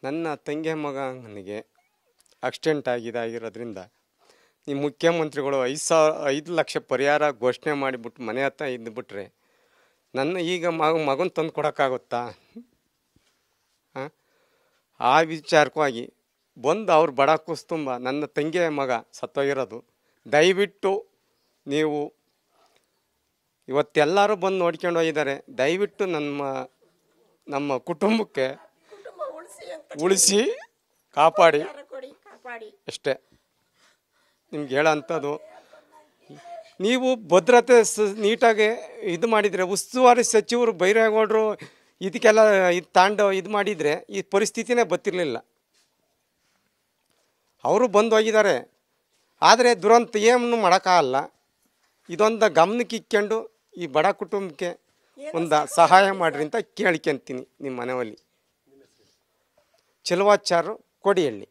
ನನ್ನ ತಂಗಿ ಮಗನಿಗೆ ಆಕ್ಸಿಡೆಂಟ್ ಆಗಿರೋದ್ರಿಂದ ಈ ಮುಖ್ಯಮಂತ್ರಿಗಳು 5 ಲಕ್ಷ ಪರಿಹಾರ ಘೋಷಣೆ ಮಾಡಿಬಿಟ್ಟು ಮನೆ ಹತ್ರ ಇದ್ದುಬಿಟ್ರೆ ನನ್ನ ಈಗ ಮಗನ ತಂದು ಕೊಡೋಕ್ಕಾಗುತ್ತಾ? ಹಾಂ, ಆ ವಿಚಾರಕ್ಕಾಗಿ ಬಂದು ಅವ್ರು ಬಡ ಕುಸ್ತುಂಬ ನನ್ನ ತಂಗಿಯ ಮಗ ಸತ್ತೋಗಿರೋದು. ದಯವಿಟ್ಟು ನೀವು ಇವತ್ತೆಲ್ಲರೂ ಬಂದು ನೋಡ್ಕೊಂಡು ಹೋಗಿದ್ದಾರೆ. ದಯವಿಟ್ಟು ನಮ್ಮ ಕುಟುಂಬಕ್ಕೆ ಉಳಿಸಿ ಕಾಪಾಡಿ ಅಷ್ಟೇ ನಿಮ್ಗೆ ಹೇಳೋಂಥದ್ದು. ನೀವು ಭದ್ರತೆ ನೀಟಾಗಿ ಇದು ಮಾಡಿದರೆ, ಉಸ್ತುವಾರಿ ಸಚಿವರು ಬೈರೇಗೌಡರು ಇದಕ್ಕೆಲ್ಲ ಇದು ಮಾಡಿದರೆ ಈ ಪರಿಸ್ಥಿತಿನೇ ಬರ್ತಿರ್ಲಿಲ್ಲ. ಅವರು ಬಂದು ಹೋಗಿದ್ದಾರೆ, ಆದರೆ ದುರಂತ ಏನು ಮಾಡೋಕ್ಕಾಗಲ್ಲ. ಇದೊಂದು ಗಮನಕ್ಕೆ ಇಕ್ಕೊಂಡು ಈ ಬಡ ಕುಟುಂಬಕ್ಕೆ ಒಂದು ಸಹಾಯ ಮಾಡಿರಿ ಅಂತ ಕೇಳ್ಕೊಂತೀನಿ ನಿಮ್ಮ ಮನೆಯಲ್ಲಿ. ಚೆಲುವಾಚಾರು ಕೊಡಿಹಳ್ಳಿ.